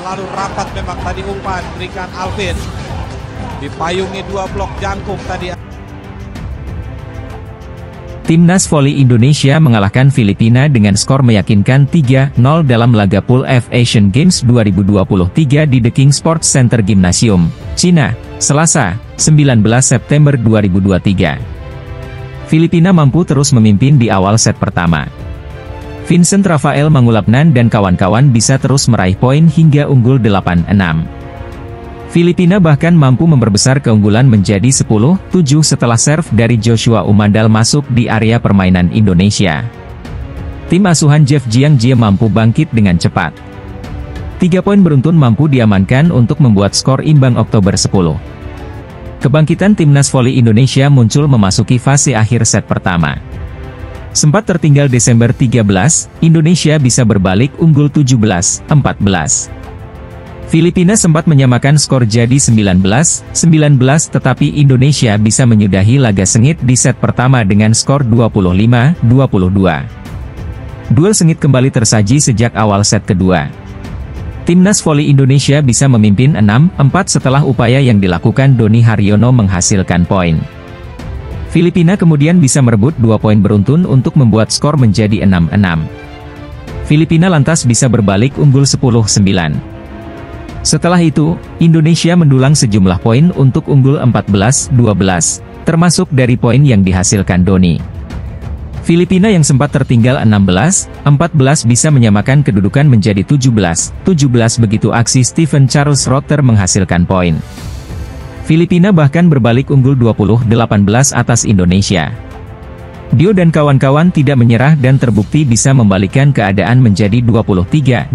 terlalu rapat memang tadi umpan berikan Alvin. Dipayungi 2 blok jangkung tadi. Timnas voli Indonesia mengalahkan Filipina dengan skor meyakinkan 3-0 dalam laga Pool F Asian Games 2023 di The King Sports Center Gymnasium, Cina, Selasa, 19 September 2023. Filipina mampu terus memimpin di awal set pertama. Vincent Rafael Mangulapnan dan kawan-kawan bisa terus meraih poin hingga unggul 8-6. Filipina bahkan mampu memperbesar keunggulan menjadi 10-7 setelah serve dari Joshua Umandal masuk di area permainan Indonesia. Tim asuhan Jeff Jiang-Jie mampu bangkit dengan cepat. 3 poin beruntun mampu diamankan untuk membuat skor imbang Oktober 10. Kebangkitan timnas voli Indonesia muncul memasuki fase akhir set pertama. Sempat tertinggal Desember 13, Indonesia bisa berbalik unggul 17-14. Filipina sempat menyamakan skor jadi 19-19 tetapi Indonesia bisa menyudahi laga sengit di set pertama dengan skor 25-22. Duel sengit kembali tersaji sejak awal set kedua. Timnas voli Indonesia bisa memimpin 6-4 setelah upaya yang dilakukan Doni Haryono menghasilkan poin. Filipina kemudian bisa merebut 2 poin beruntun untuk membuat skor menjadi 6-6. Filipina lantas bisa berbalik unggul 10-9. Setelah itu, Indonesia mendulang sejumlah poin untuk unggul 14-12, termasuk dari poin yang dihasilkan Doni. Filipina yang sempat tertinggal 16-14 bisa menyamakan kedudukan menjadi 17-17 begitu aksi Stephen Charles Rotter menghasilkan poin. Filipina bahkan berbalik unggul 20-18 atas Indonesia. Dio dan kawan-kawan tidak menyerah dan terbukti bisa membalikkan keadaan menjadi 23-21.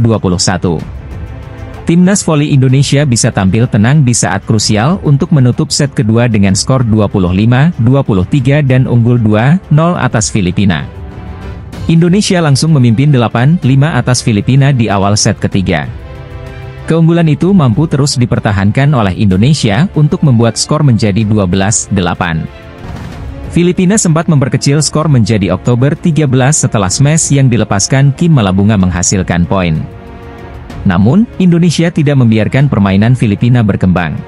Timnas voli Indonesia bisa tampil tenang di saat krusial untuk menutup set kedua dengan skor 25-23 dan unggul 2-0 atas Filipina. Indonesia langsung memimpin 8-5 atas Filipina di awal set ketiga. Keunggulan itu mampu terus dipertahankan oleh Indonesia untuk membuat skor menjadi 12-8. Filipina sempat memperkecil skor menjadi Oktober 13 setelah smash yang dilepaskan Kim Malabunga menghasilkan poin. Namun, Indonesia tidak membiarkan permainan Filipina berkembang.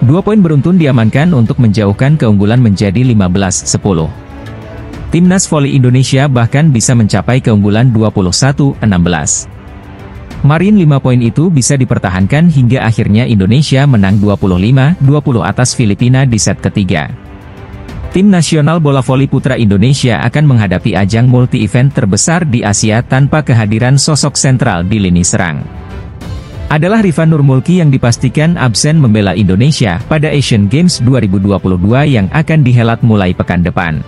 2 poin beruntun diamankan untuk menjauhkan keunggulan menjadi 15-10. Timnas voli Indonesia bahkan bisa mencapai keunggulan 21-16. Marin 5 poin itu bisa dipertahankan hingga akhirnya Indonesia menang 25-20 atas Filipina di set ketiga. Tim nasional bola voli putra Indonesia akan menghadapi ajang multi-event terbesar di Asia tanpa kehadiran sosok sentral di lini serang. Adalah Rifan Nurmulki yang dipastikan absen membela Indonesia pada Asian Games 2022 yang akan dihelat mulai pekan depan.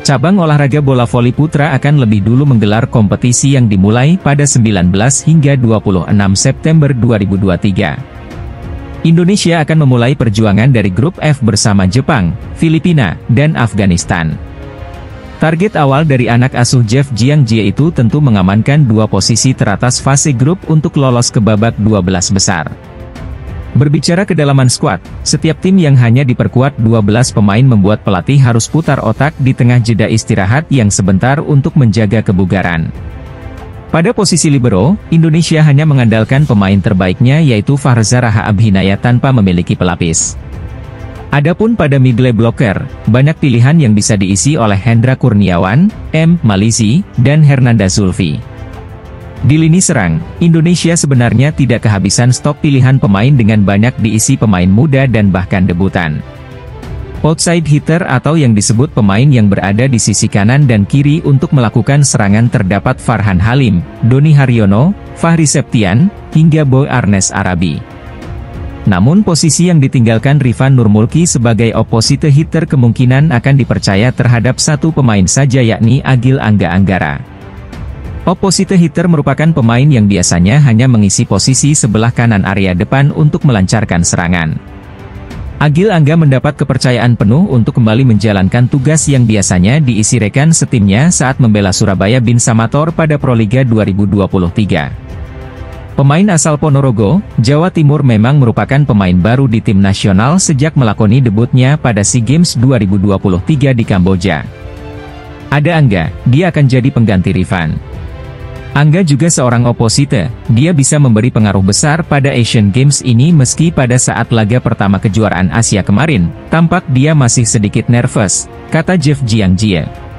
Cabang olahraga bola voli putra akan lebih dulu menggelar kompetisi yang dimulai pada 19 hingga 26 September 2023. Indonesia akan memulai perjuangan dari grup F bersama Jepang, Filipina, dan Afghanistan. Target awal dari anak asuh Jeff Jiang-Jie itu tentu mengamankan 2 posisi teratas fase grup untuk lolos ke babak 12 besar. Berbicara kedalaman skuad, setiap tim yang hanya diperkuat 12 pemain membuat pelatih harus putar otak di tengah jeda istirahat yang sebentar untuk menjaga kebugaran. Pada posisi libero, Indonesia hanya mengandalkan pemain terbaiknya yaitu Fahrza Raha Abhinaya tanpa memiliki pelapis. Adapun pada middle blocker, banyak pilihan yang bisa diisi oleh Hendra Kurniawan, M. Malizi, dan Hernanda Zulfi. Di lini serang, Indonesia sebenarnya tidak kehabisan stok pilihan pemain dengan banyak diisi pemain muda dan bahkan debutan. Outside hitter atau yang disebut pemain yang berada di sisi kanan dan kiri untuk melakukan serangan terdapat Farhan Halim, Doni Haryono, Fahri Septian, hingga Boy Arnes Arabi. Namun posisi yang ditinggalkan Rifan Nurmulki sebagai opposite hitter kemungkinan akan dipercaya terhadap satu pemain saja yakni Agil Angga Anggara. Opposite hitter merupakan pemain yang biasanya hanya mengisi posisi sebelah kanan area depan untuk melancarkan serangan. Agil Angga mendapat kepercayaan penuh untuk kembali menjalankan tugas yang biasanya diisi rekan setimnya saat membela Surabaya Bin Samator pada Proliga 2023. Pemain asal Ponorogo, Jawa Timur memang merupakan pemain baru di tim nasional sejak melakoni debutnya pada SEA Games 2023 di Kamboja. Ada Angga, dia akan jadi pengganti Rifan. Angga juga seorang oposite, dia bisa memberi pengaruh besar pada Asian Games ini meski pada saat laga pertama kejuaraan Asia kemarin, tampak dia masih sedikit nervous, kata Jeff Jiangjie.